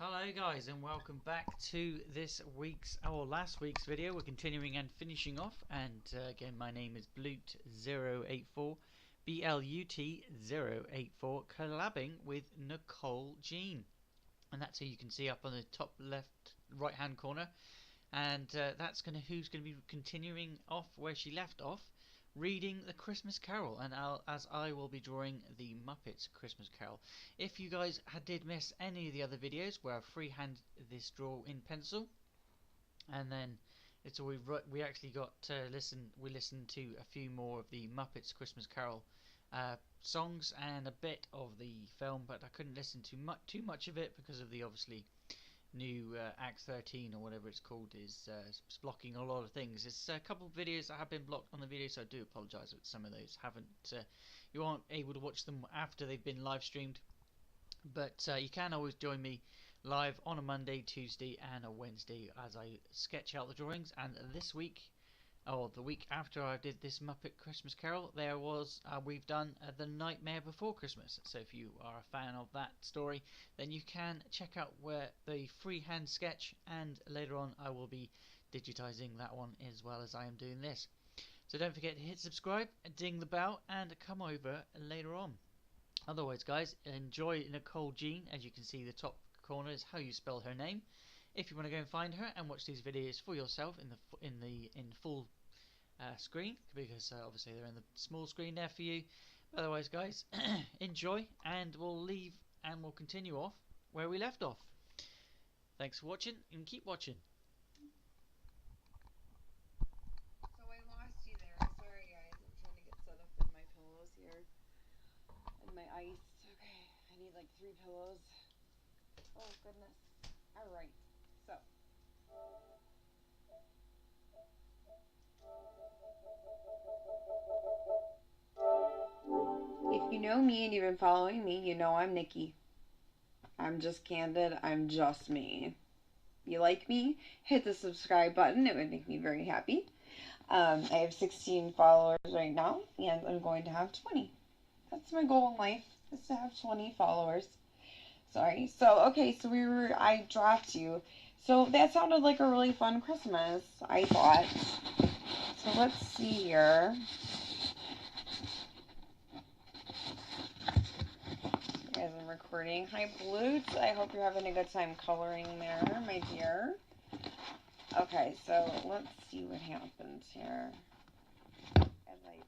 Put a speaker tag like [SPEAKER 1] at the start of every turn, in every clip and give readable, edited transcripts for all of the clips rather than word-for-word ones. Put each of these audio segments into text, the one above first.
[SPEAKER 1] Hello guys, and welcome back to this week's or last week's video. We're continuing and finishing off, and again my name is Blut084, BLUT084, collabing with Nicole Jean, and that's who you can see up on the top left right hand corner, and that's who's going to be continuing off where she left off, reading the Christmas Carol, and as I will be drawing the Muppets Christmas Carol. If you guys did miss any of the other videos where I freehand this draw in pencil, and then it's all we actually got we listened to a few more of the Muppets Christmas Carol songs and a bit of the film, but I couldn't listen to too much of it because of the obviously new Act 13 or whatever it's called is blocking a lot of things. It's a couple of videos that have been blocked on the video, so I do apologise that some of those you aren't able to watch them after they've been live streamed, but you can always join me live on a Monday, Tuesday and a Wednesday as I sketch out the drawings. And this week, or the week after I did this Muppet Christmas Carol, there was we've done The Nightmare Before Christmas. So if you are a fan of that story, then you can check out where the freehand sketch, and later on I will be digitizing that one as well as I am doing this. So don't forget to hit subscribe, ding the bell, and come over later on. Otherwise guys, enjoy Nicole Jean. As you can see, the top corner is how you spell her name. If you want to go and find her and watch these videos for yourself in full screen, because obviously they're in the small screen there for you. Otherwise guys, enjoy, and we'll leave and we'll continue off where we left off. Thanks for watching, and keep watching.
[SPEAKER 2] So I lost you there. Sorry guys, I'm trying to get set up with my pillows here and my ice. Okay, I need like 3 pillows. Oh goodness. Alright, so if you know me and you've been following me, you know I'm Nikki. I'm just candid, I'm just me. You like me? Hit the subscribe button, it would make me very happy. I have 16 followers right now, and I'm going to have 20. That's my goal in life, is to have 20 followers. Sorry. So, okay, so I dropped you. So that sounded like a really fun Christmas, I thought. So let's see here. As I'm recording. Hi, Blut. I hope you're having a good time coloring there, my dear. Okay, so let's see what happens here. As I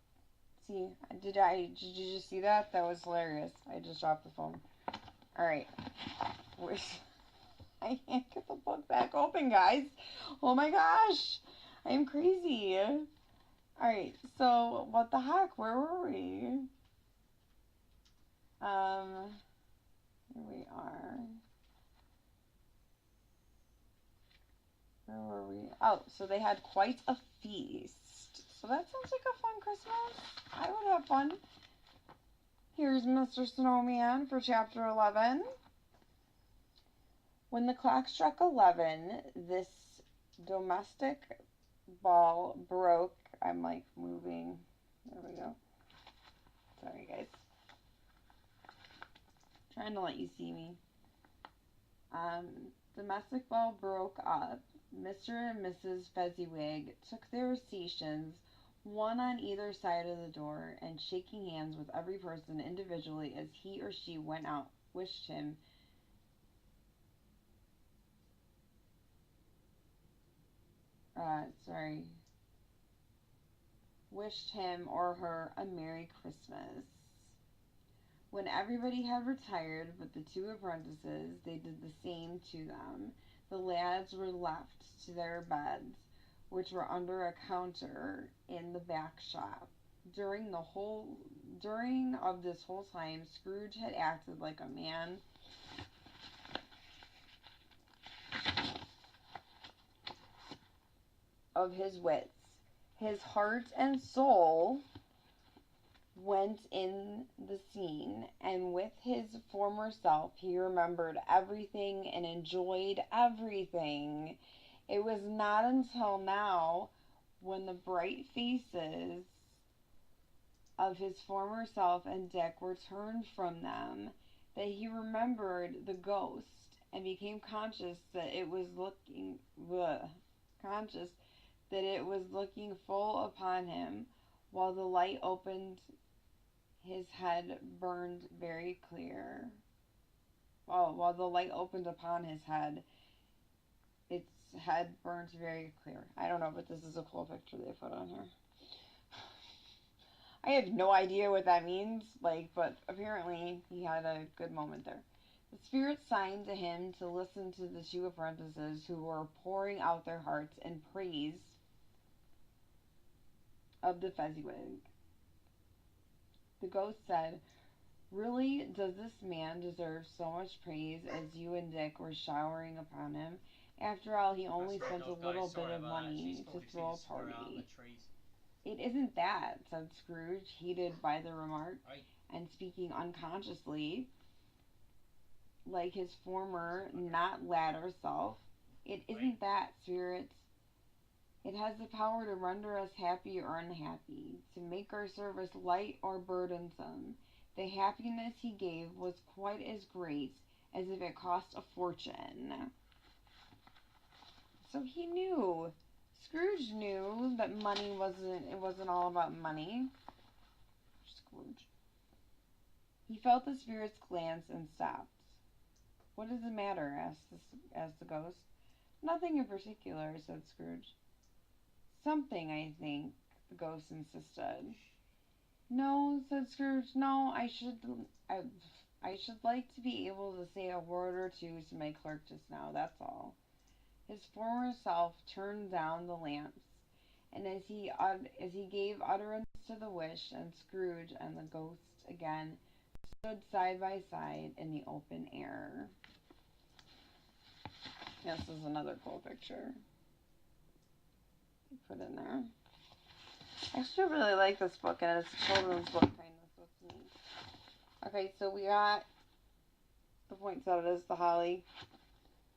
[SPEAKER 2] see, did you just see that? That was hilarious. I just dropped the phone. Alright. I can't get the book back open, guys. Oh my gosh. I am crazy. Alright, so what the heck? Where were we? Here we are. Where were we? Oh, so they had quite a feast. So that sounds like a fun Christmas. I would have fun. Here's Mr. Snowman for chapter 11. When the clock struck 11, this domestic ball broke. I'm like moving. There we go. Sorry, guys. Trying to let you see me. Domestic ball broke up. Mr. and Mrs. Fezziwig took their stations, one on either side of the door, and shaking hands with every person individually as he or she went out, wished him or her a Merry Christmas. When everybody had retired but the 2 apprentices, they did the same to them. The lads were left to their beds, which were under a counter in the back shop. During of this whole time, Scrooge had acted like a man of his wits. His heart and soul went in the scene, and with his former self he remembered everything and enjoyed everything. It was not until now, when the bright faces of his former self and Dick were turned from them, that he remembered the ghost and became conscious that it was looking bleh, conscious that it was looking full upon him, while the light opened his head burned very clear. Oh, while the light opened upon his head, its head burnt very clear. I don't know, but this is a cool picture they put on here. I have no idea what that means, but apparently he had a good moment there. The spirit signed to him to listen to the two apprentices who were pouring out their hearts in praise of the Fezziwig. The ghost said, "Really, does this man deserve so much praise as you and Dick were showering upon him? After all, he only spent a little bit of money to throw a party." "It isn't that," said Scrooge, heated by the remark, and speaking unconsciously, like his former, not latter self. "It isn't that, spirits. It has the power to render us happy or unhappy, to make our service light or burdensome. The happiness he gave was quite as great as if it cost a fortune." So he knew. Scrooge knew that it wasn't all about money. Scrooge. He felt the spirit's glance and stopped. "What is the matter?" asked the ghost. "Nothing in particular," said Scrooge. "Something, I think," the ghost insisted. "No," said Scrooge. "No, I should like to be able to say a word or two to my clerk just now, that's all." His former self turned down the lamps, and as he gave utterance to the wish, and Scrooge and the ghost again stood side by side in the open air. This is another cool picture. Put in there. I actually really like this book, and it's a children's book kind of, so it's neat. Okay, so we got the poinsettias, the holly,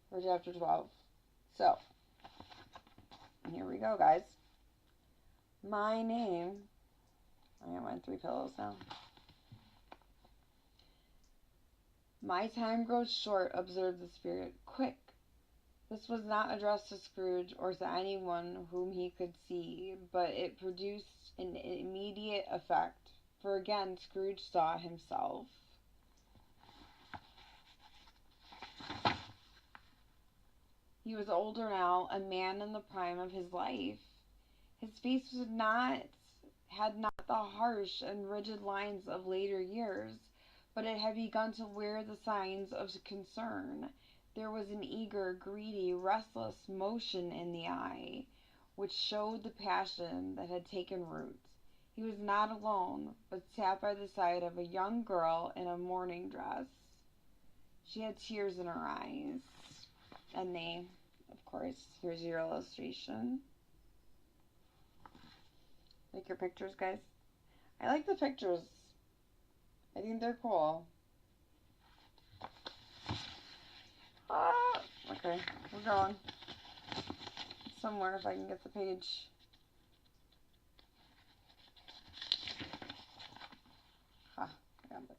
[SPEAKER 2] for chapter 12. So, here we go, guys. My name. I got my 3 pillows now. "My time grows short," observed the spirit. "Quick." This was not addressed to Scrooge or to anyone whom he could see, but it produced an immediate effect, for again Scrooge saw himself. He was older now, a man in the prime of his life. His face had not the harsh and rigid lines of later years, but it had begun to wear the signs of concern. There was an eager, greedy, restless motion in the eye, which showed the passion that had taken root. He was not alone, but sat by the side of a young girl in a morning dress. She had tears in her eyes, and of course, here's your illustration. Like your pictures, guys? I like the pictures. I think they're cool. Okay, we're going somewhere if I can get the page. I got it.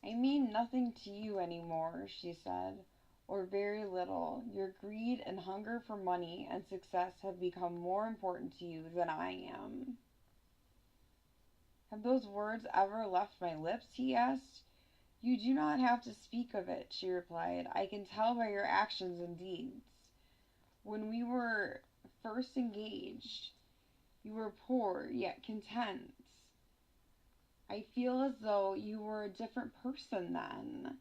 [SPEAKER 2] "I mean nothing to you anymore," she said, "or very little. Your greed and hunger for money and success have become more important to you than I am." "Have those words ever left my lips?" he asked. "You do not have to speak of it," she replied. "I can tell by your actions and deeds. When we were first engaged, you were poor yet content. I feel as though you were a different person then."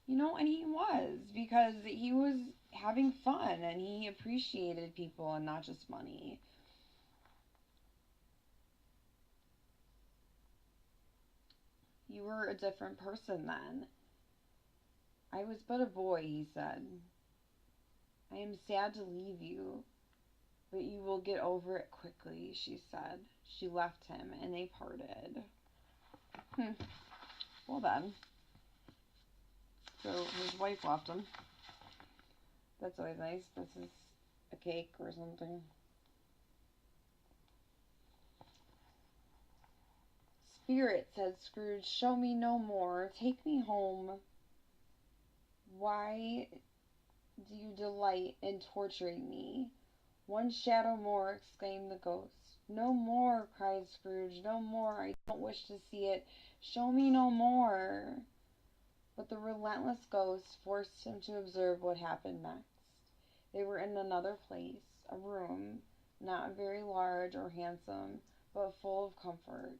[SPEAKER 2] And he was, because he was having fun and he appreciated people and not just money. "You were a different person then." "I was but a boy," he said. "I am sad to leave you, but you will get over it quickly," she said. She left him, and they parted. Well then. So his wife left him. That's always nice. This is a cake or something. "Spirit," said Scrooge, "show me no more. Take me home." Why do you delight in torturing me? One shadow more, exclaimed the ghost. No more, cried Scrooge. No more. I don't wish to see it. Show me no more. But the relentless ghost forced him to observe what happened next. They were in another place, a room, not very large or handsome, but full of comfort.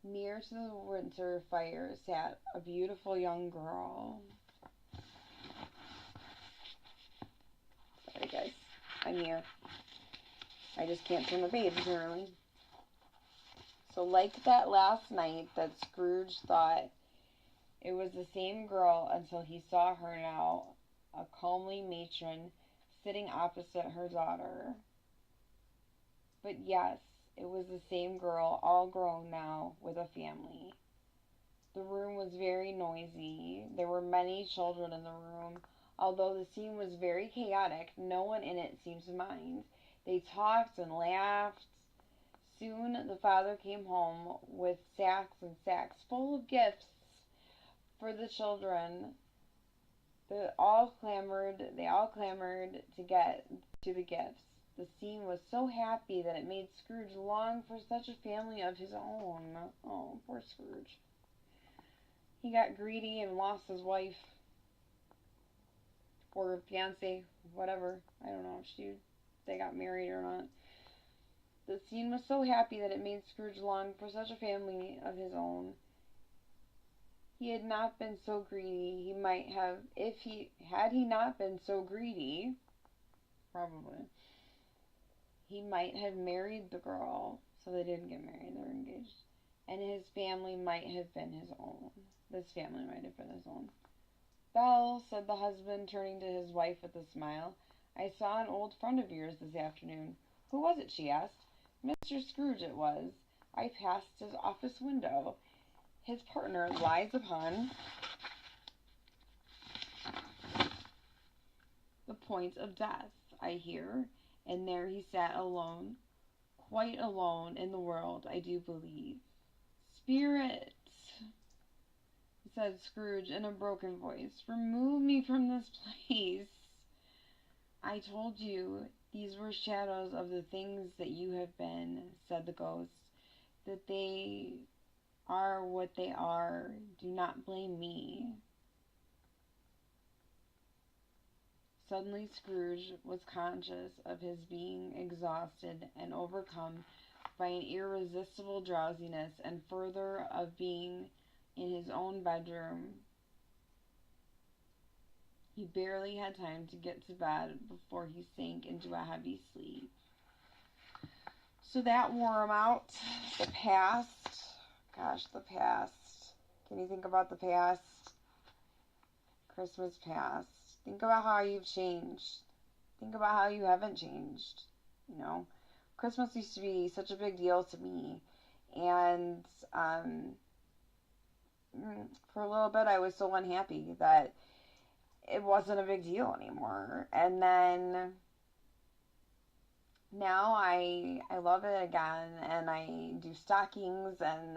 [SPEAKER 2] Near to the winter fire sat a beautiful young girl. Sorry, guys. I'm here. I just can't turn the page, apparently. So, like that last night that Scrooge thought it was the same girl until he saw her now, a comely matron, sitting opposite her daughter. But yes, it was the same girl, all grown now, with a family. The room was very noisy. There were many children in the room. Although the scene was very chaotic, no one in it seemed to mind. They talked and laughed. Soon the father came home with sacks and sacks full of gifts for the children. They all clamored to get to the gifts. The scene was so happy that it made Scrooge long for such a family of his own. Oh, poor Scrooge. He got greedy and lost his wife or fiance, whatever. I don't know if they got married or not. The scene was so happy that it made Scrooge long for such a family of his own. He had not been so greedy. He might have, had he not been so greedy, probably, he might have married the girl. So they didn't get married, they were engaged. And his family might have been his own. This family might have been his own. Belle, said the husband, turning to his wife with a smile, I saw an old friend of yours this afternoon. Who was it? She asked. Mr. Scrooge it was. I passed his office window. His partner lies upon the point of death, I hear, and there he sat alone, quite alone in the world, I do believe. Spirit, said Scrooge in a broken voice, remove me from this place. I told you these were shadows of the things that you have been, said the ghost, that they are what they are. Do not blame me. Suddenly Scrooge was conscious of his being exhausted and overcome by an irresistible drowsiness, and further of being in his own bedroom. He barely had time to get to bed before he sank into a heavy sleep. So that wore him out. The past. Gosh, the past. Can you think about the past? Christmas past. Think about how you've changed. Think about how you haven't changed. You know, Christmas used to be such a big deal to me. And for a little bit, I was so unhappy that it wasn't a big deal anymore. And then now I love it again, and I do stockings, and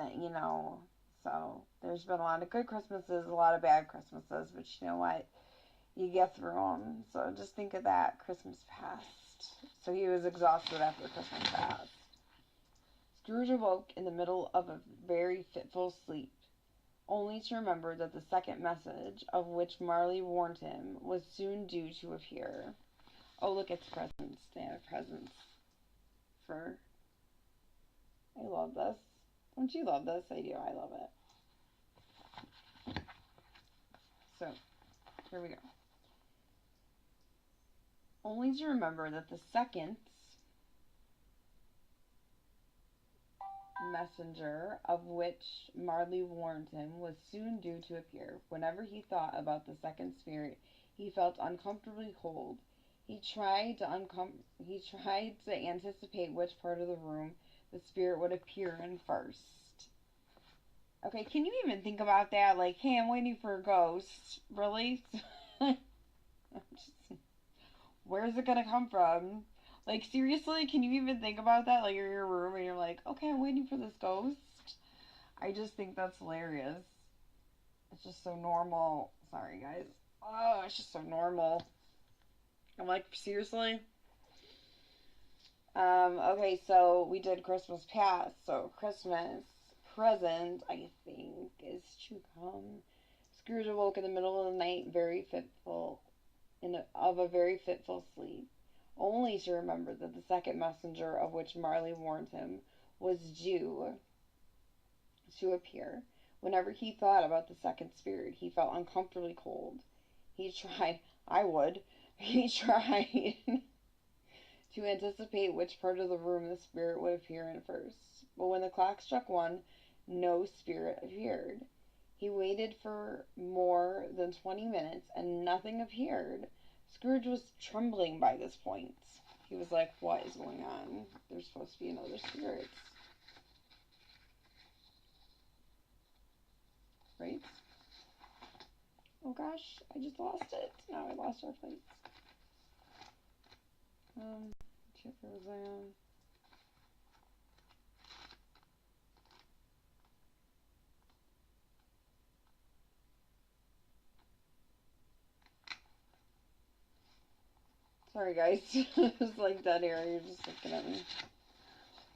[SPEAKER 2] so there's been a lot of good Christmases, a lot of bad Christmases, but you know what? You get through them. So just think of that, Christmas past. So he was exhausted after Christmas past. Scrooge awoke in the middle of a very fitful sleep, only to remember that the second message, of which Marley warned him, was soon due to appear. Oh, look, it's presents. They have presents for... I love this. Don't you love this? I do. I love it. So, here we go. Only to remember that the second messenger, of which Marley warned him, was soon due to appear. Whenever he thought about the second spirit, he felt uncomfortably cold. He tried to anticipate which part of the room the spirit would appear in first. Okay, can you even think about that? Like, hey, I'm waiting for a ghost. Really? Where's it gonna come from? Like, seriously, can you even think about that? Like, you're in your room and you're like, okay, I'm waiting for this ghost. I just think that's hilarious. It's just so normal. Sorry, guys. Oh, it's just so normal. I'm like, seriously? Okay, so we did Christmas past, so Christmas present, I think, is to come. Scrooge awoke in the middle of the night, very fitful, of a very fitful sleep, only to remember that the second messenger of which Marley warned him was due to appear. Whenever he thought about the second spirit, he felt uncomfortably cold. He tried, I would, he tried to anticipate which part of the room the spirit would appear in first. But when the clock struck one, no spirit appeared. He waited for more than 20 minutes and nothing appeared. Scrooge was trembling by this point. He was like, what is going on? There's supposed to be another spirit. Right? Oh gosh, I just lost it. Now I lost our plates. What chapter was I on? Sorry guys, it's like dead air. You're just looking at me.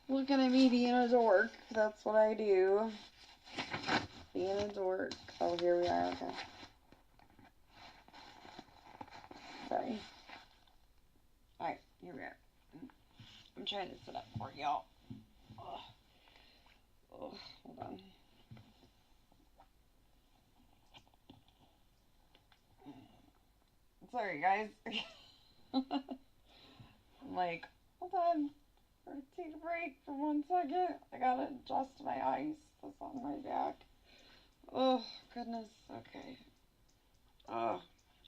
[SPEAKER 2] Looking at me being a dork. That's what I do. Being a dork. Oh, here we are. Okay. Sorry. Alright, here we are. I'm trying to sit up for y'all. Oh, hold on. Sorry, guys. I'm like, hold on. Take a break for 1 second. I gotta adjust my ice that's on my back. Oh, goodness. Okay. Oh,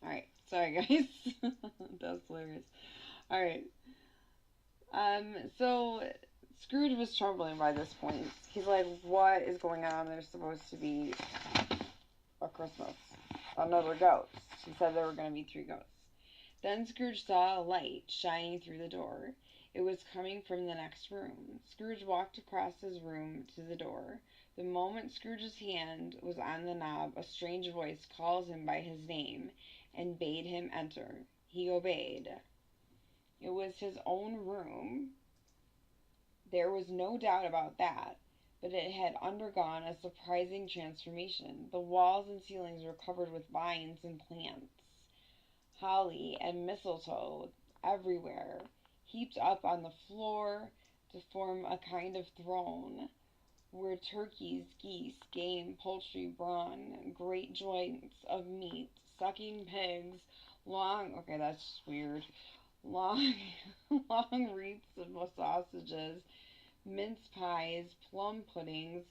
[SPEAKER 2] alright. Sorry, guys. That's hilarious. Alright. So Scrooge was trembling by this point. He's like, what is going on? There's supposed to be a Christmas. Another ghost. She said there were going to be 3 ghosts. Then Scrooge saw a light shining through the door. It was coming from the next room. Scrooge walked across his room to the door. The moment Scrooge's hand was on the knob, a strange voice called him by his name and bade him enter. He obeyed. It was his own room. There was no doubt about that, but it had undergone a surprising transformation. The walls and ceilings were covered with vines and plants. Holly and mistletoe everywhere, heaped up on the floor to form a kind of throne, were turkeys, geese, game, poultry, brawn, great joints of meat, sucking pigs, okay, that's weird, long, long wreaths of sausages, mince pies, plum puddings,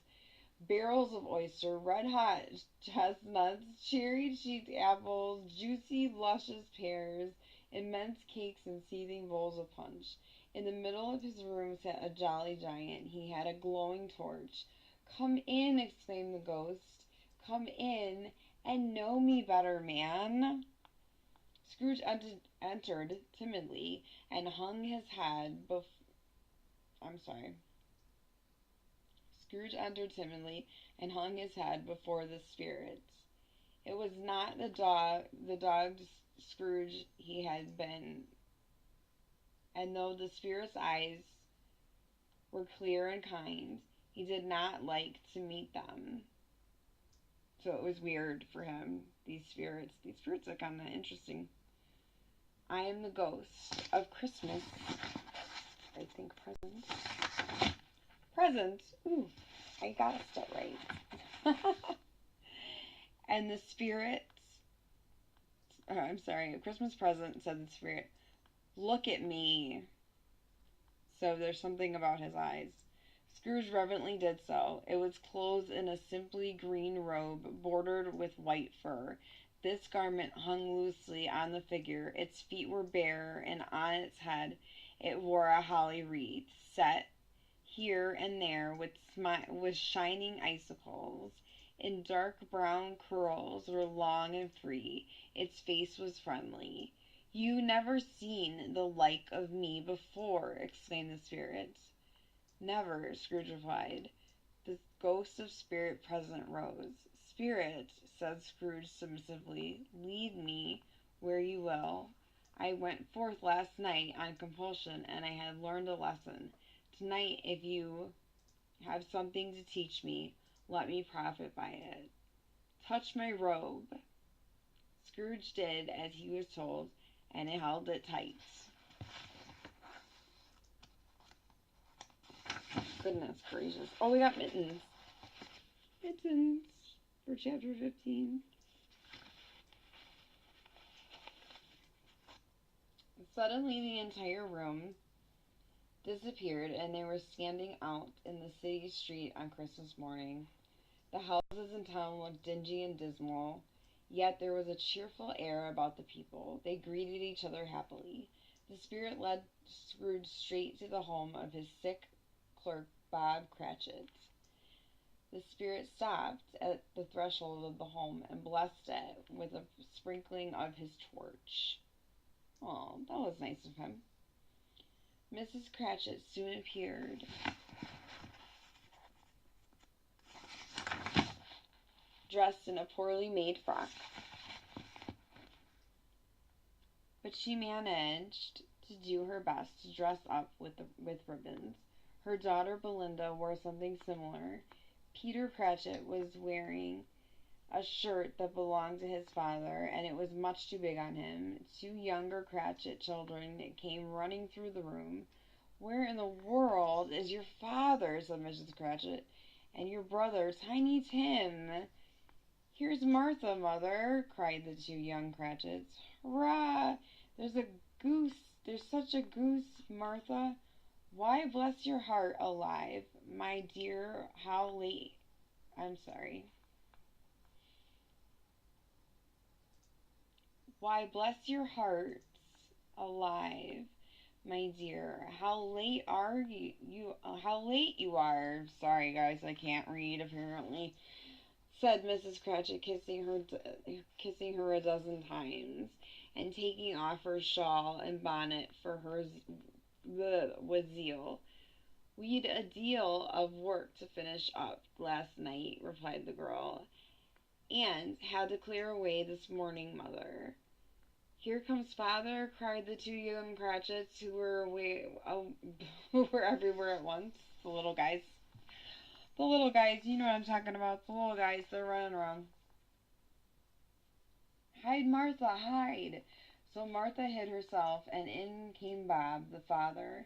[SPEAKER 2] barrels of oyster, red hot chestnuts, cherry cheeked apples, juicy, luscious pears, immense cakes, and seething bowls of punch. In the middle of his room sat a jolly giant. He had a glowing torch. Come in, exclaimed the ghost. Come in and know me better, man. Scrooge entered timidly and hung his head I'm sorry. Scrooge entered timidly and hung his head before the spirits. It was not the dogged Scrooge he had been, and though the spirits' eyes were clear and kind, he did not like to meet them. So it was weird for him, these spirits. These spirits are kind of interesting. I am the ghost of Christmas. I think present. Present. Ooh, I got it right. And the spirits, I'm sorry, a Christmas present, said the spirit, look at me. So there's something about his eyes. Scrooge reverently did so. It was clothed in a simply green robe bordered with white fur. This garment hung loosely on the figure. Its feet were bare, and on its head it wore a holly wreath, set here and there with shining icicles. In dark brown curls were long and free. Its face was friendly. You never seen the like of me before, exclaimed the spirits. Never, Scrooge replied. The ghost of spirit present rose. Spirit, said Scrooge submissively, lead me where you will. I went forth last night on compulsion, and I had learned a lesson. Tonight, if you have something to teach me, let me profit by it. Touch my robe. Scrooge did as he was told, and he held it tight. Goodness gracious. Oh, we got mittens. Mittens for chapter 15. Suddenly, the entire room disappeared, and they were standing out in the city street on Christmas morning. The houses in town looked dingy and dismal, yet there was a cheerful air about the people. They greeted each other happily. The Spirit led Scrooge straight to the home of his sick clerk, Bob Cratchit. The Spirit stopped at the threshold of the home and blessed it with a sprinkling of his torch. Oh, that was nice of him. Mrs. Cratchit soon appeared. Dressed in a poorly made frock. But she managed to do her best to dress up with ribbons. Her daughter Belinda wore something similar. Peter Cratchit was wearing a shirt that belonged to his father, and it was much too big on him. Two younger Cratchit children came running through the room. Where in the world is your father? Said Mrs. Cratchit. And your brother, Tiny Tim? Here's Martha, mother, cried the two young Cratchits. Hurrah! There's such a goose, Martha. Why, bless your heart alive, my dear, how late. I'm sorry. Why, bless your hearts alive, my dear, how late are you? How late you are? Sorry, guys, I can't read apparently, said Mrs. Cratchit, kissing her a dozen times, and taking off her shawl and bonnet for her with zeal. We'd a deal of work to finish up last night, replied the girl, and had to clear away this morning, mother. Here comes father, cried the two young Cratchits who were everywhere at once. The little guys. The little guys, you know what I'm talking about. The little guys, they're running around. Hide, Martha, hide. So Martha hid herself, and in came Bob, the father,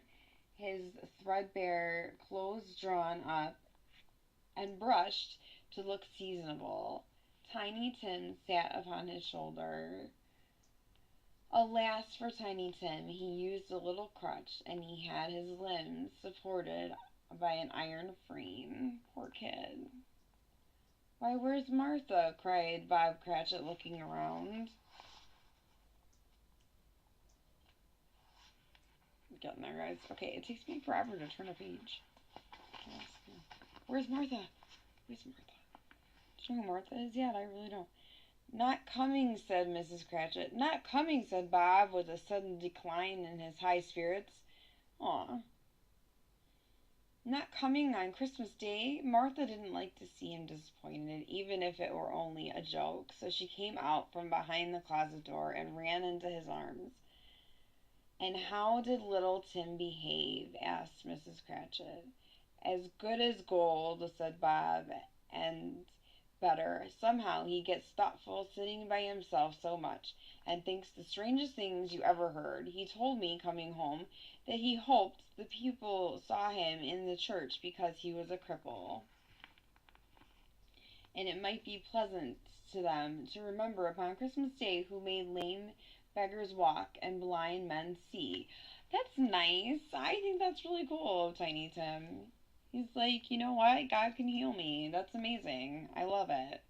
[SPEAKER 2] his threadbare clothes drawn up and brushed to look seasonable. Tiny Tim sat upon his shoulder. Alas for Tiny Tim, he used a little crutch, and he had his limbs supported by an iron frame. Poor kid. Why, where's Martha? Cried Bob Cratchit, looking around. Getting there, guys. Okay, it takes me forever to turn a page. Where's Martha? Where's Martha? Do you know who Martha is yet? I really don't. Not coming, said Mrs. Cratchit. Not coming, said Bob, with a sudden decline in his high spirits. Aw. Not coming on Christmas Day? Martha didn't like to see him disappointed, even if it were only a joke, so she came out from behind the closet door and ran into his arms. And how did little Tim behave? Asked Mrs. Cratchit. As good as gold, said Bob, and better. Somehow he gets thoughtful sitting by himself so much, and thinks the strangest things you ever heard. He told me, coming home, that he hoped the people saw him in the church because he was a cripple, and it might be pleasant to them to remember upon Christmas Day who made lame beggars walk and blind men see. That's nice. I think that's really cool of Tiny Tim. He's like, you know what? God can heal me. That's amazing. I love it.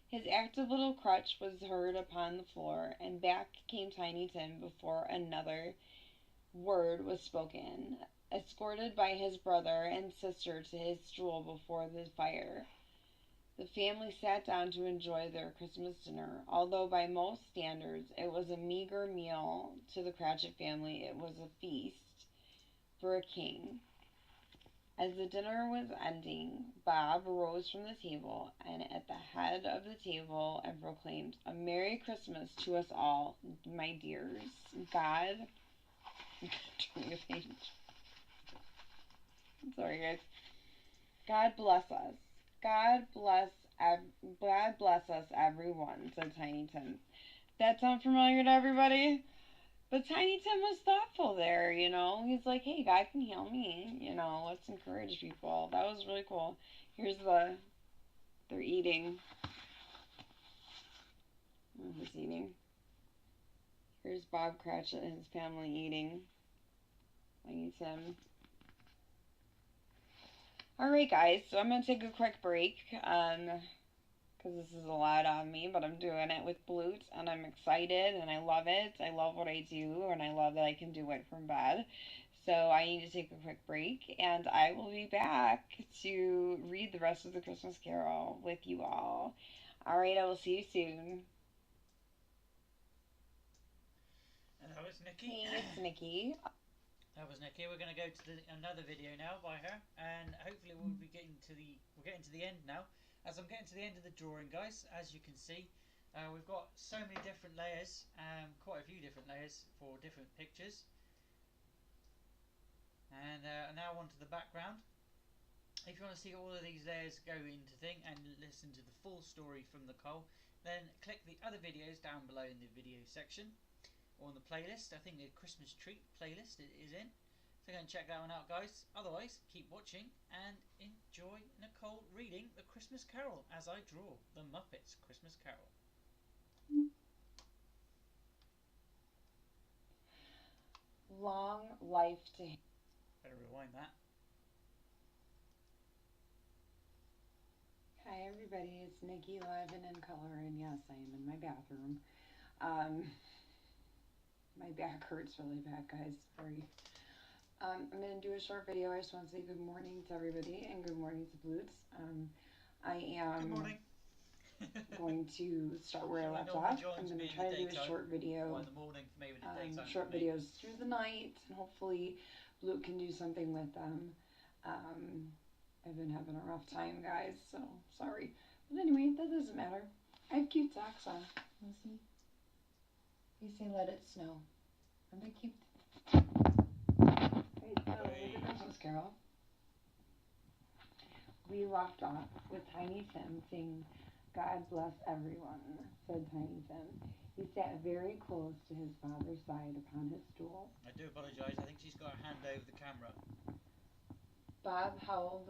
[SPEAKER 2] His active little crutch was heard upon the floor, and back came Tiny Tim before another word was spoken, escorted by his brother and sister to his stool before the fire. The family sat down to enjoy their Christmas dinner. Although by most standards it was a meager meal to the Cratchit family, it was a feast for a king. As the dinner was ending, Bob rose from the table and at the head of the table and proclaimed, "A Merry Christmas to us all, my dears. God," turning the page. Sorry, guys. "God bless us. God bless, God bless us, everyone," said Tiny Tim. That sound familiar to everybody? But Tiny Tim was thoughtful there, you know. He's like, hey, God can heal me. You know, let's encourage people. That was really cool. They're eating. Who's eating? Here's Bob Cratchit and his family eating. Tiny Tim. Alright, guys, so I'm going to take a quick break. Because this is a lot on me, but I'm doing it with Blutes, and I'm excited, and I love it. I love what I do, and I love that I can do it from bed. So I need to take a quick break, and I will be back to read the rest of the Christmas Carol with you all. Alright, I will see you soon.
[SPEAKER 1] Hello, it's Nikki.
[SPEAKER 2] Hey, it's Nikki.
[SPEAKER 1] That was Nikki. We're going to go to another video now by her, and hopefully we're getting to the end now. As I'm getting to the end of the drawing, guys, as you can see, we've got so many different layers, quite a few different layers for different pictures. And now onto the background. If you want to see all of these layers go into thing and listen to the full story from Nicole, then click the other videos down below in the video section or on the playlist. I think the Christmas treat playlist is in. So go and check that one out, guys. Otherwise, keep watching and enjoy Nicole reading The Christmas Carol as I draw The Muppets Christmas Carol.
[SPEAKER 2] Long life to him.
[SPEAKER 1] Better rewind that.
[SPEAKER 2] Hi everybody, it's Nikki live and in color, and yes, I am in my bathroom. My back hurts really bad, guys. Sorry. I'm going to do a short video. I just want to say good morning to everybody and good morning to Blutes. I am
[SPEAKER 1] Good morning.
[SPEAKER 2] going to start where I left off. I'm going to try to do a short video,
[SPEAKER 1] in the morning, maybe the daytime.
[SPEAKER 2] short videos through the night, and hopefully Blute can do something with them. I've been having a rough time, guys, so sorry. But anyway, that doesn't matter. I have cute socks on. You see? They say let it snow. Aren't they cute? Hey, so with the Christmas Carol, we left off with Tiny Tim saying, "God bless everyone," said Tiny Tim. He sat very close to his father's side upon his stool.
[SPEAKER 1] I do apologise, I think she's got her hand over the camera.
[SPEAKER 2] Bob held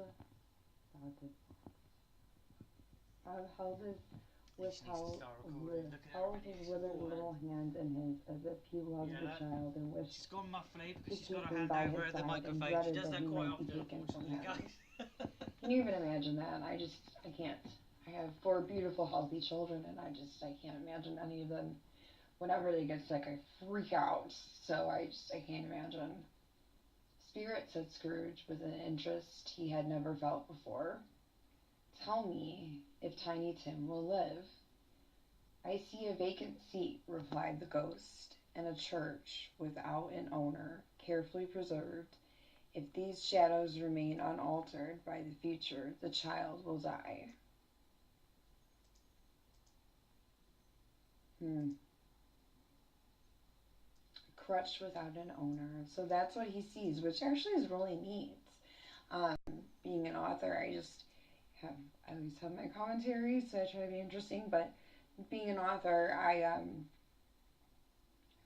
[SPEAKER 2] his withered little hand in his as if he loved the child and wished
[SPEAKER 1] she's gone muffly because
[SPEAKER 2] to
[SPEAKER 1] she's got
[SPEAKER 2] keep
[SPEAKER 1] her
[SPEAKER 2] him
[SPEAKER 1] hand
[SPEAKER 2] by
[SPEAKER 1] over
[SPEAKER 2] his
[SPEAKER 1] the
[SPEAKER 2] side and
[SPEAKER 1] microphone. She
[SPEAKER 2] dreaded
[SPEAKER 1] does
[SPEAKER 2] that
[SPEAKER 1] that
[SPEAKER 2] he
[SPEAKER 1] quite
[SPEAKER 2] might be
[SPEAKER 1] often,
[SPEAKER 2] taken from
[SPEAKER 1] unfortunately,
[SPEAKER 2] him.
[SPEAKER 1] guys.
[SPEAKER 2] Can you even imagine that? I can't. I have 4 beautiful, healthy children, and I can't imagine any of them. Whenever they get sick, I freak out. So I can't imagine. "Spirit," said Scrooge with an interest he had never felt before. "Tell me if Tiny Tim will live." "I see a vacant seat," replied the ghost, "in a church without an owner, carefully preserved. If these shadows remain unaltered by the future, the child will die." Crutch without an owner. So that's what he sees, which actually is really neat. Being an author, I always have my commentary, so I try to be interesting. But being an author, I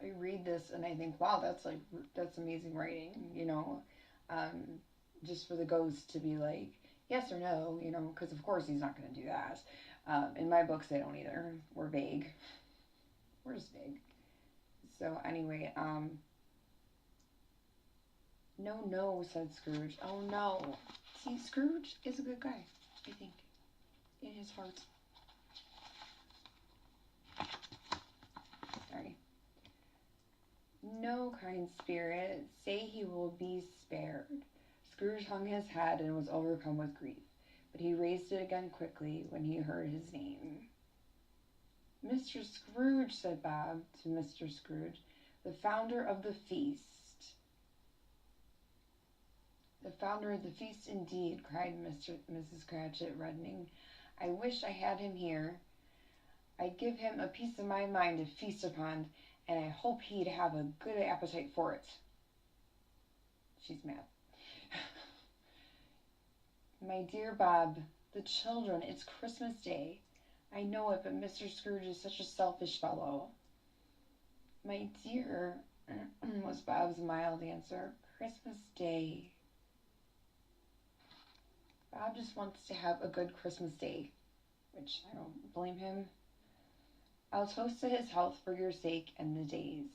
[SPEAKER 2] read this and I think, wow, that's amazing writing. You know, just for the ghost to be like yes or no, you know, because of course he's not going to do that. In my books, they don't either. We're vague. We're just vague. So anyway, no, said Scrooge. "Oh no." See, Scrooge is a good guy, I think, in his heart. Sorry. "No, kind spirit, say he will be spared." Scrooge hung his head and was overcome with grief, but he raised it again quickly when he heard his name. "Mr. Scrooge," said Bob to Mr. Scrooge, "the founder of the feast." The founder of the feast indeed, cried Mrs. Cratchit, reddening. I wish I had him here. I'd give him a piece of my mind to feast upon, and I hope he'd have a good appetite for it. She's mad. My dear Bob, the children, it's Christmas Day. I know it, but Mr. Scrooge is such a selfish fellow. My dear, was Bob's mild answer, Christmas Day. Bob just wants to have a good Christmas Day, which I don't blame him. I'll toast to his health for your sake and the day's,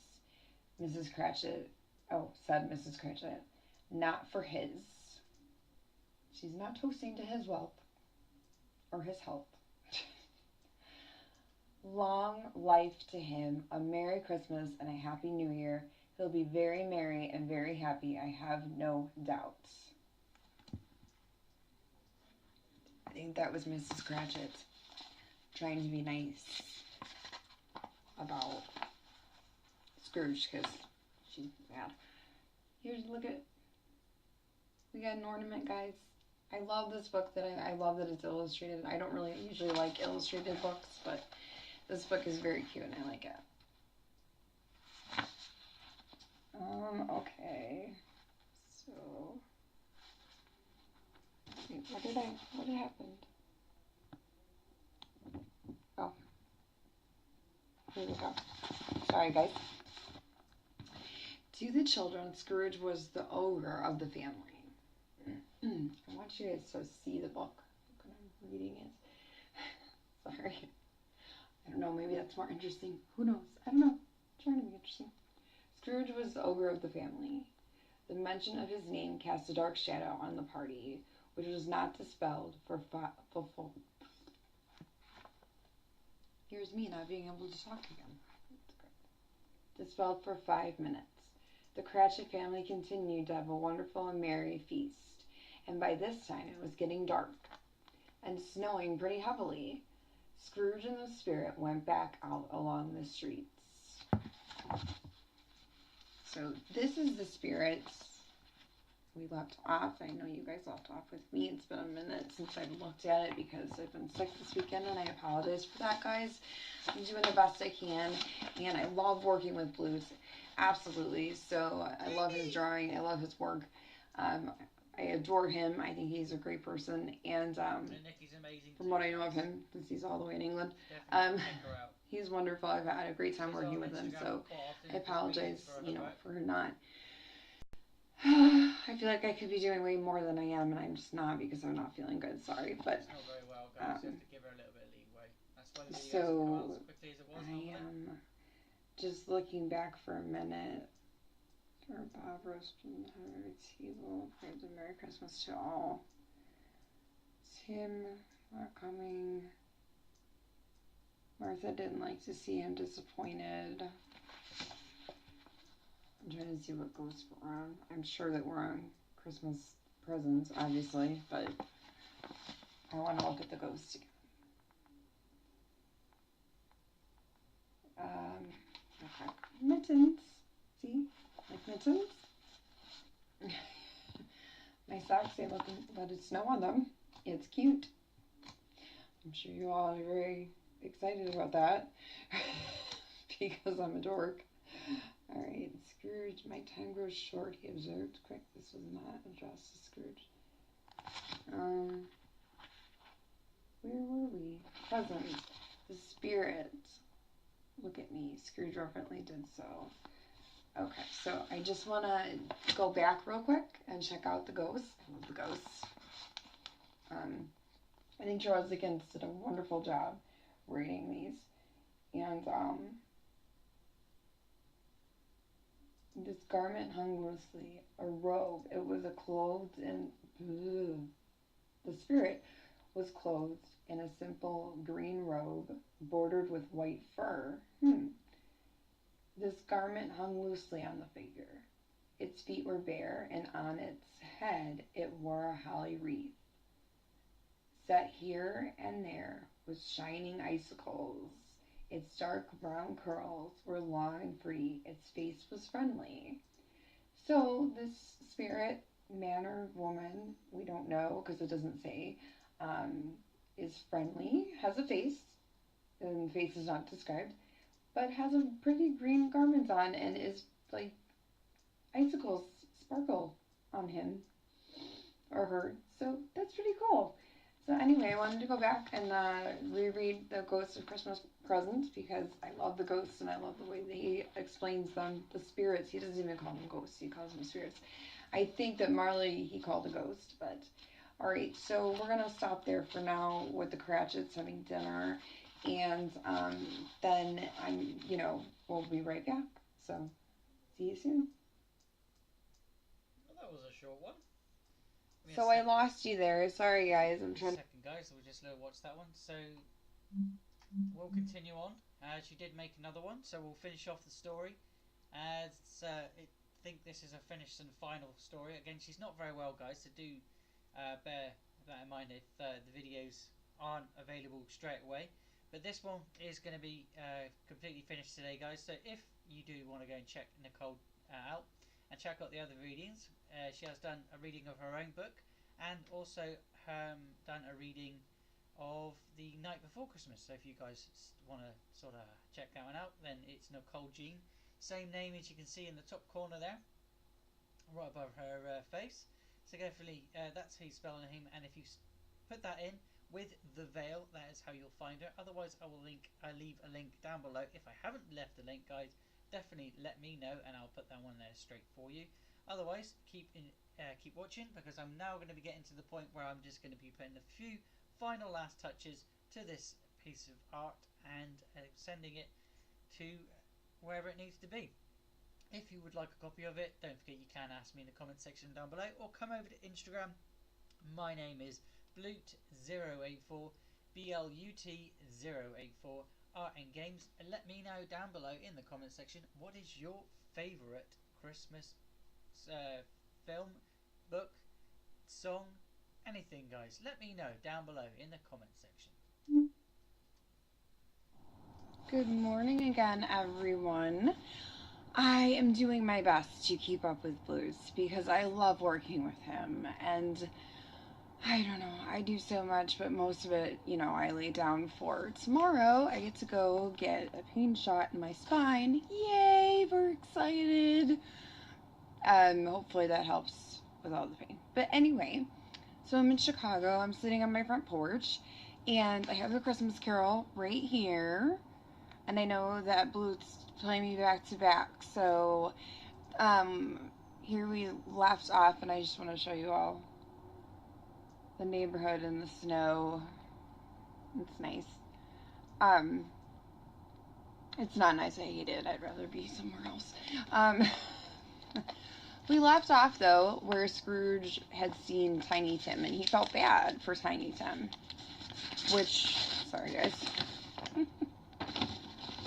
[SPEAKER 2] said Mrs. Cratchit, not for his. She's not toasting to his wealth or his health. Long life to him, a Merry Christmas and a Happy New Year. He'll be very merry and very happy, I have no doubt. I think that was Mrs. Cratchit trying to be nice about Scrooge because she's mad. Here's, look at, we got an ornament, guys. I love this book. I love that it's illustrated. I don't really usually like illustrated books, but this book is very cute and I like it. Okay. So, wait, what happened? Oh. Here we go. Sorry, guys. To the children, Scrooge was the ogre of the family. I want you guys to see the book when I'm reading it. Sorry. I don't know, maybe that's more interesting. Who knows? I don't know. I'm trying to be interesting. Scrooge was the ogre of the family. The mention of his name cast a dark shadow on the party, which was not dispelled for Here's me not being able to talk again. Dispelled for 5 minutes. The Cratchit family continued to have a wonderful and merry feast, and by this time it was getting dark and snowing pretty heavily. Scrooge and the spirit went back out along the streets. So this is the spirits we left off. I know you guys left off with me. It's been a minute since I've looked at it because I've been sick this weekend, and I apologize for that, guys. I'm doing the best I can, and I love working with blues. Absolutely. So I love his drawing. I love his work. I adore him. I think he's a great person, and
[SPEAKER 1] Nikki's amazing
[SPEAKER 2] from what I know of him, since he's all the way in England, he's wonderful. I've had a great time working with him, so I apologize, for not. I feel like I could be doing way more than I am, and I'm just not because I'm not feeling good. Sorry, but
[SPEAKER 1] it's not very well, guys. You have to give her a little bit of leeway. That's why the video
[SPEAKER 2] so
[SPEAKER 1] come out as quickly as it was.
[SPEAKER 2] I am just looking back for a minute. For Bob roast from the table. Prayers of Merry Christmas to all. Tim not coming. Martha didn't like to see him disappointed. I'm trying to see what goes on. I'm sure that we're on Christmas presents, obviously, but I want to look at the ghost again. Okay. Mittens. See? Like mittens? My socks say let it snow on them. It's cute. I'm sure you all are very excited about that because I'm a dork. Alright, Scrooge, my time grows short, he observed. Quick, this was not addressed to Scrooge. Where were we? Present. The spirit. Look at me. Scrooge reverently did so. Okay, so I just want to go back real quick and check out the ghosts. I love the ghosts. I think Charles Dickens did a wonderful job reading these. And this garment hung loosely, a robe. It was clothed in... The spirit was clothed in a simple green robe bordered with white fur. This garment hung loosely on the figure. Its feet were bare, and on its head it wore a holly wreath. Set here and there with shining icicles. Its dark brown curls were long and free. Its face was friendly. So this spirit man or woman, we don't know because it doesn't say, is friendly, has a face, and the face is not described, but has a pretty green garment on and is like icicles sparkle on him or her. So that's pretty cool. So anyway, I wanted to go back and reread the Ghost of Christmas Present because I love the ghosts and I love the way that he explains them. The spirits. He doesn't even call them ghosts. He calls them spirits. I think that Marley he called a ghost, but all right. So we're gonna stop there for now with the Cratchits having dinner, and then we'll be right back. So see you soon.
[SPEAKER 1] Well, that was a short one.
[SPEAKER 2] So I lost you there. Sorry, guys. I'm trying.
[SPEAKER 1] Second, guys. So we'll just watch that one. So we'll continue on. She did make another one, so we'll finish off the story. As I think this is a finished and final story. Again, she's not very well, guys. So do bear that in mind if the videos aren't available straight away. But this one is going to be completely finished today, guys. So if you do want to go and check Nicole out and check out the other readings, she has done a reading of her own book and also done a reading of The Night Before Christmas. So if you guys want to sort of check that one out, then it's Nicole Jean. Same name as you can see in the top corner there, right above her face. So carefully, that's how you spell her name, and if you put that in with the veil, that is how you'll find her. Otherwise, I leave a link down below. If I haven't left a link, guys, definitely let me know, and I'll put that one there straight for you. Otherwise, keep watching, because I'm now going to be getting to the point where I'm just going to be putting a few final last touches to this piece of art and sending it to wherever it needs to be. If you would like a copy of it, don't forget you can ask me in the comment section down below, or come over to Instagram. My name is Blut084, BLUT084, Art and Games, and let me know down below in the comment section what is your favourite Christmas film, book, song, anything, guys. Let me know down below in the comment section.
[SPEAKER 2] Good morning again, everyone. I am doing my best to keep up with Blues because I love working with him, and I don't know, I do so much, but most of it, I lay down for tomorrow. I get to go get a pain shot in my spine. Yay, we're excited. Hopefully that helps with all the pain. But anyway, so I'm in Chicago. I'm sitting on my front porch, and I have the Christmas Carol right here. And I know that Blue's playing me back to back. So, here we left off, and I just want to show you all the neighborhood in the snow. It's nice. It's not nice. I hate it. I'd rather be somewhere else. We left off, though, where Scrooge had seen Tiny Tim, and he felt bad for Tiny Tim. Which, sorry guys,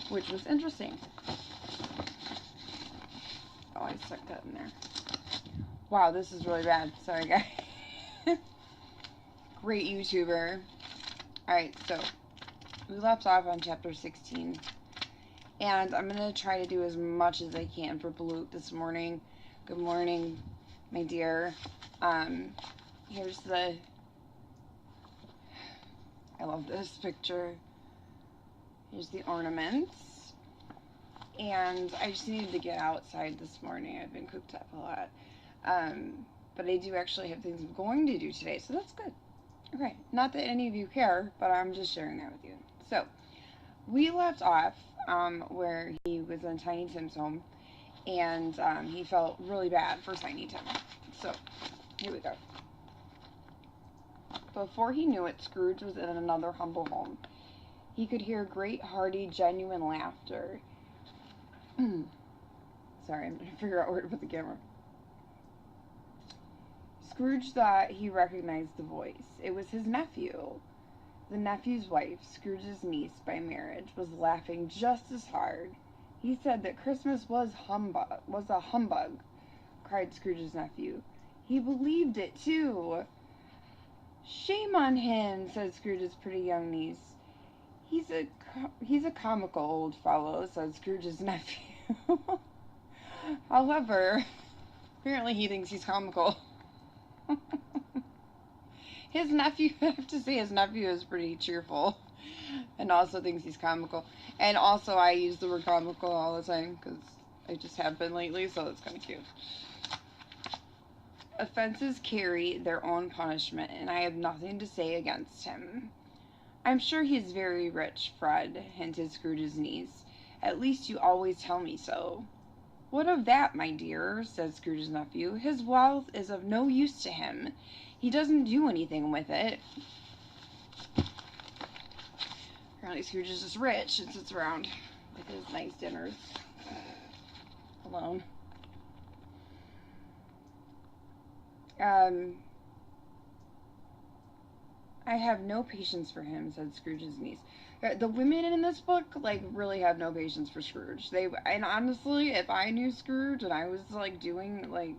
[SPEAKER 2] which was interesting. Oh, I stuck that in there. Wow, this is really bad. Sorry guys. Great YouTuber. Alright, so we left off on chapter 16. And I'm going to try to do as much as I can for Balut this morning. Good morning, my dear. Here's I love this picture. Here's the ornaments. And I just needed to get outside this morning. I've been cooped up a lot. But I do actually have things I'm going to do today, so that's good. Okay, not that any of you care, but I'm just sharing that with you. So, we left off where he was in Tiny Tim's home, and he felt really bad for Tiny Tim. So, here we go. Before he knew it, Scrooge was in another humble home. He could hear great, hearty, genuine laughter. Sorry, I'm trying to figure out where to put the camera. Scrooge thought he recognized the voice. It was his nephew. The nephew's wife, Scrooge's niece by marriage, was laughing just as hard. He said that Christmas was a humbug, cried Scrooge's nephew. He believed it, too. Shame on him, said Scrooge's pretty young niece. He's a comical old fellow, said Scrooge's nephew. However, apparently he thinks he's comical. His nephew, I have to say, his nephew is pretty cheerful and also thinks he's comical. And also, I use the word comical all the time because I just have been lately, so it's kind of cute. Offenses carry their own punishment, and I have nothing to say against him. I'm sure he's very rich, Fred, hinted Scrooge's niece. At least you always tell me so. What of that, my dear? Said Scrooge's nephew. His wealth is of no use to him. He doesn't do anything with it. Apparently Scrooge is just rich and sits around with his nice dinners alone. I have no patience for him, said Scrooge's niece. The women in this book, like, really have no patience for Scrooge. And honestly, if I knew Scrooge and I was, like, doing, like,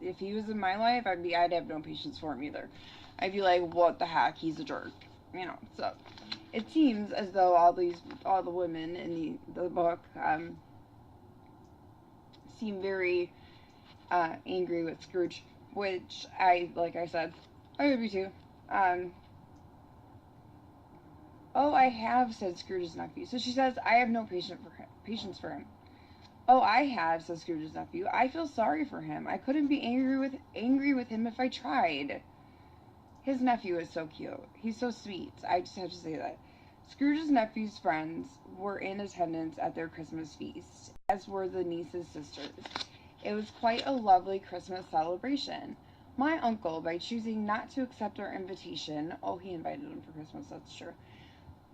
[SPEAKER 2] if he was in my life, I'd have no patience for him either. I'd be like, what the heck, he's a jerk, you know. So it seems as though all the women in the book seem very angry with Scrooge, which like I said, I would be too. Oh, I have, said Scrooge's nephew. So she says, I have no patience for him. Oh, I have, said Scrooge's nephew. I feel sorry for him. I couldn't be angry with him if I tried. His nephew is so cute. He's so sweet. I just have to say that. Scrooge's nephew's friends were in attendance at their Christmas feast, as were the niece's sisters. It was quite a lovely Christmas celebration. My uncle, by choosing not to accept our invitation, oh, he invited him for Christmas, that's true.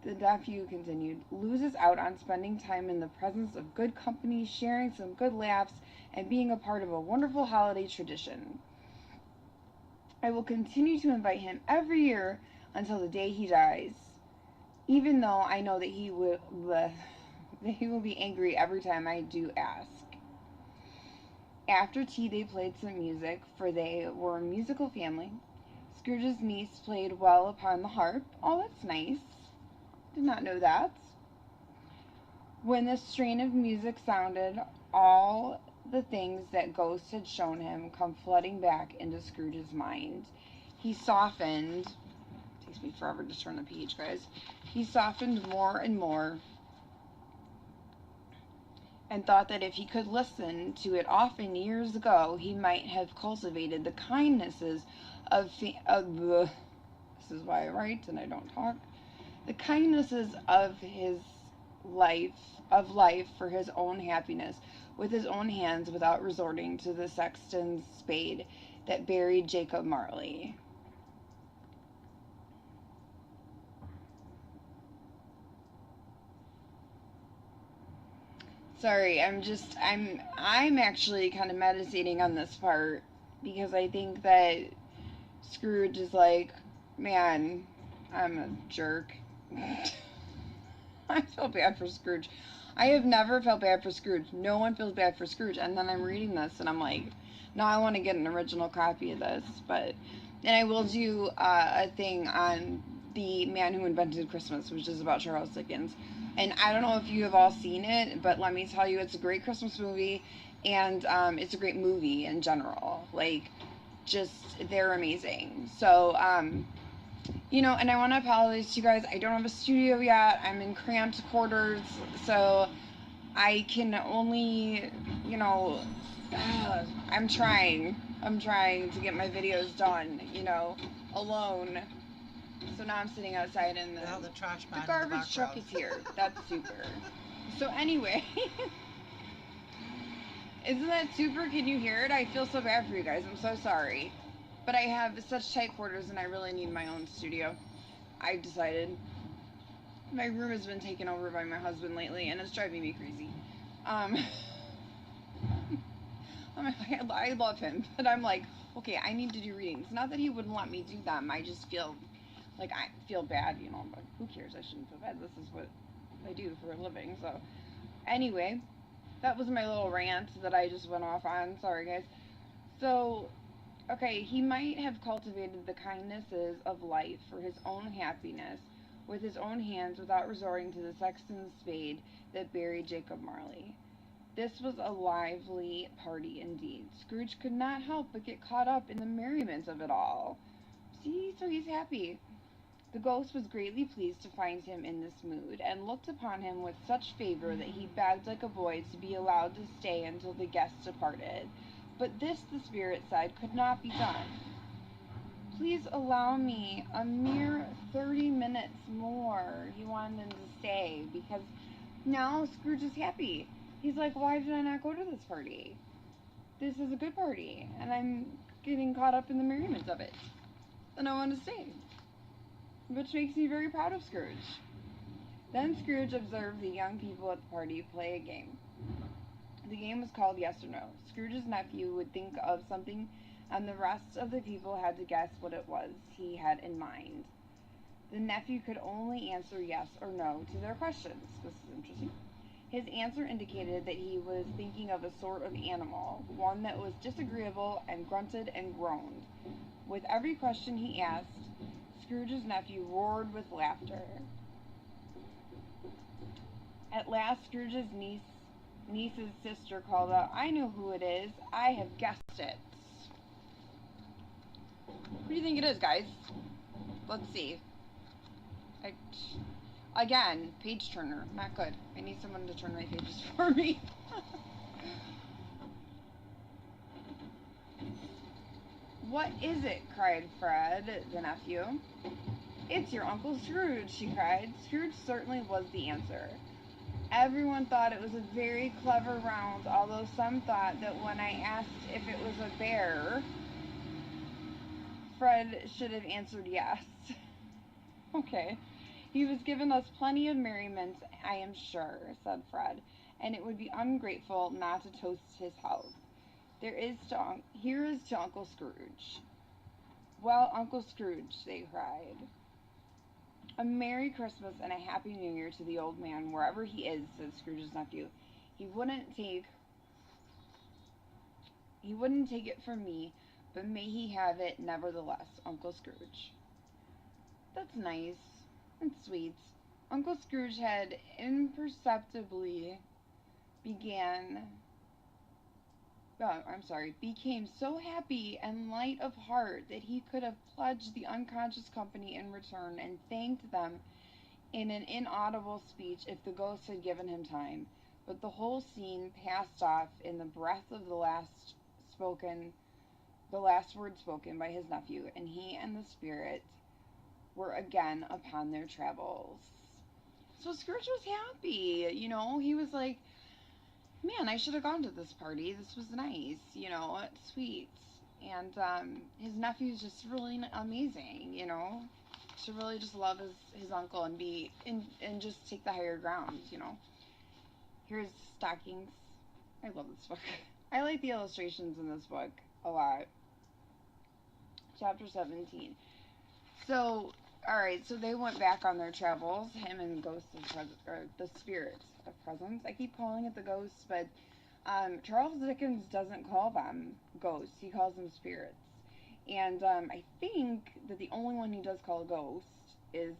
[SPEAKER 2] The nephew continued, loses out on spending time in the presence of good company, sharing some good laughs, and being a part of a wonderful holiday tradition. I will continue to invite him every year until the day he dies, even though I know that he will be angry every time I do ask. After tea, they played some music, for they were a musical family. Scrooge's niece played well upon the harp. Oh, that's nice. Did not know that. When the strain of music sounded, all the things that Ghost had shown him come flooding back into Scrooge's mind. He softened. It takes me forever to turn the page, guys. He softened more and more and thought that if he could listen to it often years ago, he might have cultivated the kindnesses this is why I write and I don't talk. The kindnesses of life for his own happiness with his own hands without resorting to the sexton's spade that buried Jacob Marley. Sorry, I'm actually kind of meditating on this part because I think that Scrooge is like, man, I'm a jerk. I feel bad for Scrooge. I have never felt bad for Scrooge. No one feels bad for Scrooge. And then I'm reading this and I'm like, no, I want to get an original copy of this. And I will do a thing on The Man Who Invented Christmas, which is about Charles Dickens. And I don't know if you have all seen it, but let me tell you, it's a great Christmas movie. And it's a great movie in general. Like, just, they're amazing. So, and I want to apologize to you guys. I don't have a studio yet. I'm in cramped quarters, so I can only, I'm trying to get my videos done, alone. So now I'm sitting outside and
[SPEAKER 1] the trash man
[SPEAKER 2] the garbage truck is here. That's super. So anyway, isn't that super? Can you hear it? I feel so bad for you guys. I'm so sorry. But I have such tight quarters and I really need my own studio. I decided. My room has been taken over by my husband lately and it's driving me crazy. I love him, but I'm like, okay, I need to do readings. Not that he wouldn't let me do them. I just feel like I feel bad, but who cares? I shouldn't feel bad. This is what I do for a living. So anyway, that was my little rant that I just went off on. Sorry, guys. So, okay, he might have cultivated the kindnesses of life for his own happiness with his own hands without resorting to the sexton's spade that buried Jacob Marley. This was a lively party indeed. Scrooge could not help but get caught up in the merriment of it all. See, so he's happy. The ghost was greatly pleased to find him in this mood, and looked upon him with such favour that he begged like a boy to be allowed to stay until the guests departed. But this, the spirit said, could not be done. Please allow me a mere 30 minutes more. He wanted them to stay because now Scrooge is happy. He's like, why did I not go to this party? This is a good party, and I'm getting caught up in the merriment of it. And I want to stay. Which makes me very proud of Scrooge. Then Scrooge observed the young people at the party play a game. The game was called Yes or No. Scrooge's nephew would think of something, and the rest of the people had to guess what it was he had in mind. The nephew could only answer yes or no to their questions. This is interesting. His answer indicated that he was thinking of a sort of animal, one that was disagreeable and grunted and groaned. With every question he asked, Scrooge's nephew roared with laughter. At last, Scrooge's niece's sister called out, I know who it is. I have guessed it. Who do you think it is, guys? Let's see. Again, page turner. Not good. I need someone to turn my pages for me. What is it? Cried Fred, the nephew. It's your Uncle Scrooge, she cried. Scrooge certainly was the answer. Everyone thought it was a very clever round, although some thought that when I asked if it was a bear, Fred should have answered yes. Okay. He was given us plenty of merriment, I am sure, said Fred, and it would be ungrateful not to toast his health. Here is to Uncle Scrooge. Well, Uncle Scrooge, they cried. A Merry Christmas and a Happy New Year to the old man, wherever he is, said Scrooge's nephew. He wouldn't take it from me, but may he have it nevertheless, Uncle Scrooge. That's nice and sweet. Uncle Scrooge had imperceptibly became so happy and light of heart that he could have pledged the unconscious company in return and thanked them in an inaudible speech if the ghost had given him time. But the whole scene passed off in the breath of the last word spoken by his nephew, and he and the spirit were again upon their travels. So Scrooge was happy, he was like, man, I should have gone to this party. This was nice, it's sweet. And his nephew's just really amazing, to really just love his uncle and and just take the higher ground, Here's stockings. I love this book. I like the illustrations in this book a lot. Chapter 17. So, alright, so they went back on their travels, him and the spirits of presents. I keep calling it the ghosts, but Charles Dickens doesn't call them ghosts, he calls them spirits. And I think that the only one he does call a ghost is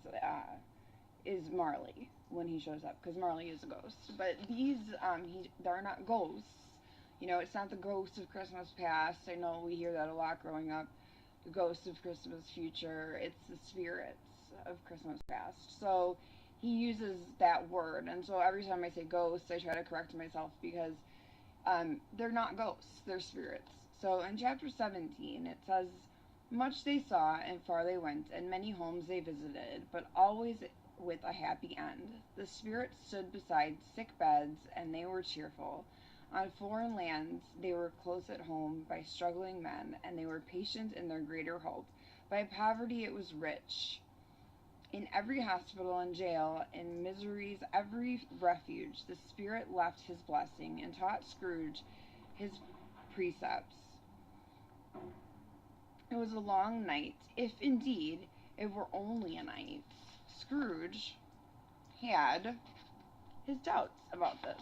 [SPEAKER 2] Marley when he shows up, because Marley is a ghost. But these, they're not ghosts. It's not the ghost of Christmas past. I know we hear that a lot growing up. The ghost of Christmas future. It's the spirits of Christmas past. So he uses that word, and so every time I say ghosts, I try to correct myself because they're not ghosts, they're spirits. So in chapter 17, it says, much they saw, and far they went, and many homes they visited, but always with a happy end. The spirits stood beside sick beds, and they were cheerful. On foreign lands they were close at home by struggling men, and they were patient in their greater hope. By poverty it was rich. In every hospital and jail, in misery's every refuge, the Spirit left his blessing and taught Scrooge his precepts. It was a long night, if indeed it were only a night. Scrooge had his doubts about this,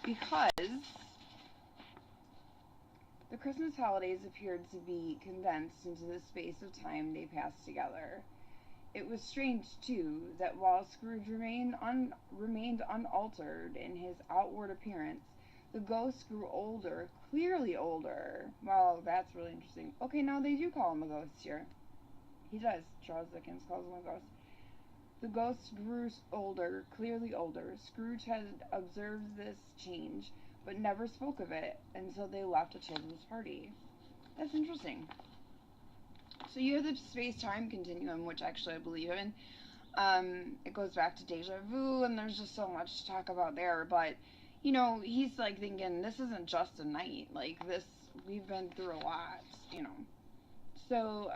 [SPEAKER 2] because the Christmas holidays appeared to be condensed into the space of time they passed together. It was strange, too, that while Scrooge remained unaltered in his outward appearance, The ghost grew older, clearly older. Well, that's really interesting. Okay, now they do call him a ghost here. He does. Charles Dickens calls him a ghost. The ghost grew older, clearly older. Scrooge had observed this change, but never spoke of it until they left a children's party. That's interesting. So you have the space-time continuum, which actually I believe in. It goes back to deja vu, and there's just so much to talk about there. But, you know, he's like thinking, this isn't just a night. Like, this, we've been through a lot, you know. So,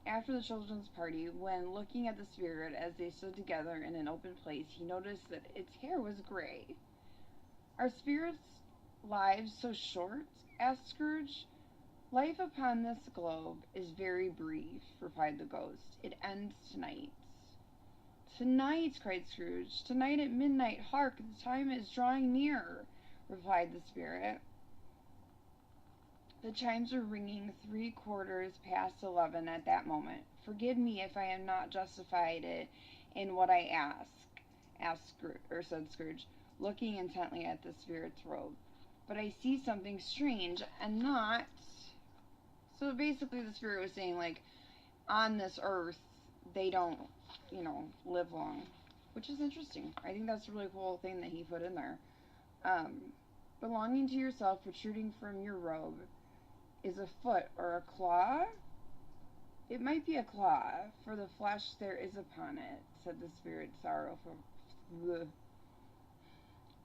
[SPEAKER 2] after the children's party, when looking at the spirit as they stood together in an open place, he noticed that its hair was gray. Are spirits' lives so short? Asked Scrooge. Life upon this globe is very brief, replied the ghost. It ends tonight. Tonight, cried Scrooge. Tonight at midnight. Hark, the time is drawing near, replied the spirit. The chimes were ringing 11:03 at that moment. Forgive me if I am not justified in what I asked Scrooge, or said Scrooge, looking intently at the spirit's robe. But I see something strange, and not. So basically, the spirit was saying, like, on this earth, they don't, you know, live long, which is interesting. I think that's a really cool thing that he put in there. Belonging to yourself, protruding from your robe, is a foot or a claw? It might be a claw, for the flesh there is upon it, said the spirit sorrowful.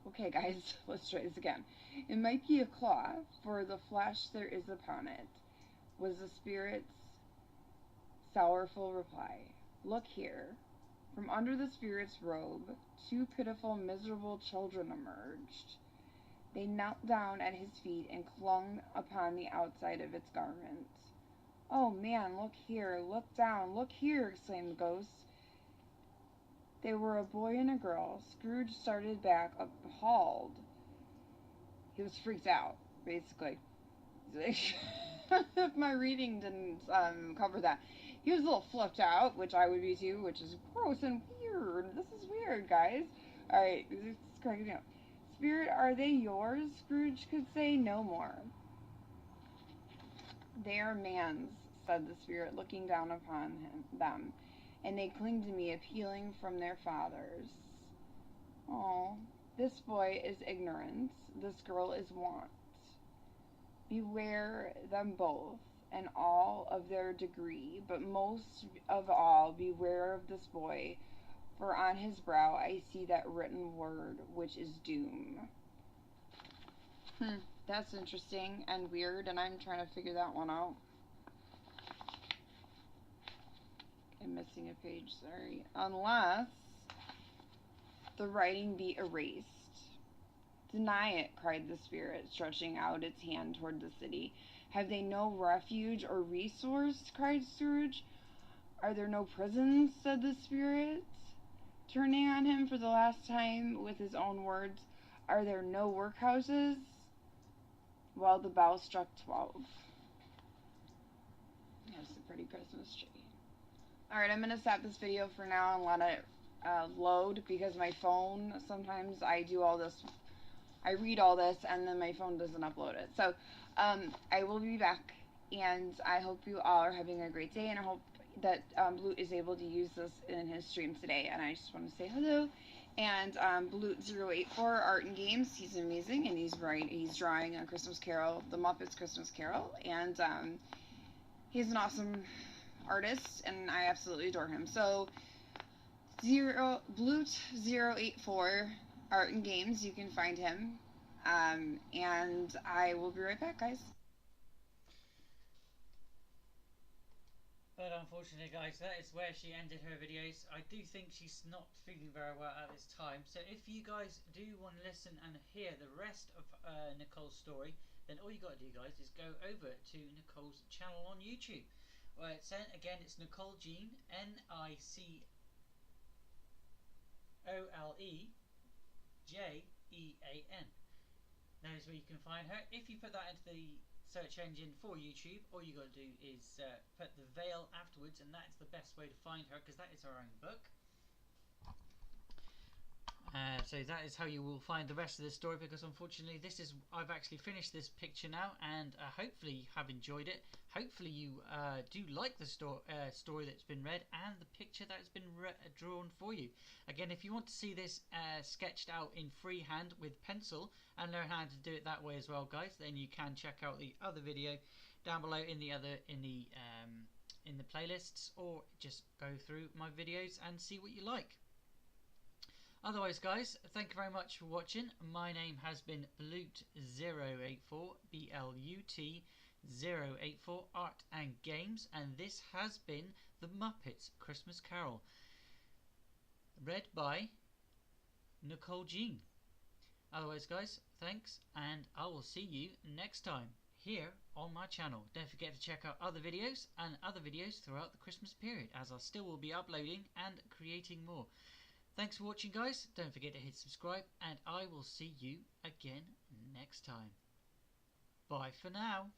[SPEAKER 2] Okay, guys, let's try this again. It might be a claw, for the flesh there is upon it, was the spirit's sorrowful reply. Look here. From under the spirit's robe, two pitiful, miserable children emerged. They knelt down at his feet and clung upon the outside of its garment. Oh, man, look here, look down, look here, exclaimed the ghost. They were a boy and a girl. Scrooge started back, appalled. He was freaked out, basically. If my reading didn't cover that. He was a little flipped out, which I would be too, which is gross and weird. This is weird, guys. Alright, this is cracking me up. Spirit, are they yours? Scrooge could say no more. They are man's, said the spirit, looking down upon them, and they cling to me, appealing from their fathers. Oh, this boy is ignorance, this girl is want. Beware them both, and all of their degree, but most of all beware of this boy, for on his brow I see that written word, which is doom. That's interesting and weird, and I'm trying to figure that one out. I'm missing a page, sorry. Unless the writing be erased. Deny it, cried the spirit, stretching out its hand toward the city. Have they no refuge or resource? Cried Scrooge. Are there no prisons? Said the spirit, turning on him for the last time with his own words. Are there no workhouses? Well, the bell struck 12. That's a pretty Christmas tree. Alright, I'm going to stop this video for now and let it load, because my phone, sometimes I do all this, I read all this and then my phone doesn't upload it. So I will be back, and I hope you all are having a great day, and I hope that Blute is able to use this in his stream today. And I just want to say hello. And Blute084 Art and Games, he's amazing, and he's drawing a Christmas Carol, the Muppets Christmas Carol, and he's an awesome artist, and I absolutely adore him. So Blute084 Art and Games, you can find him, and I will be right back, guys.
[SPEAKER 1] But unfortunately, guys, that is where she ended her videos. I do think she's not feeling very well at this time. So if you guys do want to listen and hear the rest of Nicole's story, then all you got to do, guys, is go over to Nicole's channel on YouTube. Well, again, it's Nicole Jean, NicoleJean. That is where you can find her. If you put that into the search engine for YouTube, all you got to do is put the veil afterwards, and that's the best way to find her, because that is her own book. So that is how you will find the rest of the story, because unfortunately I've actually finished this picture now, and hopefully you have enjoyed it. Hopefully you do like the story that's been read and the picture that's been drawn for you. Again, if you want to see this sketched out in freehand with pencil and learn how to do it that way as well, guys, then you can check out the other video down below in the playlists, or just go through my videos and see what you like. Otherwise, guys, thank you very much for watching. My name has been Blut084, BLUT084 Art and Games, and this has been The Muppets Christmas Carol, read by Nicole Jean. Otherwise, guys, thanks, and I will see you next time here on my channel. Don't forget to check out other videos and other videos throughout the Christmas period, as I still will be uploading and creating more. Thanks for watching, guys. Don't forget to hit subscribe, and I will see you again next time. Bye for now.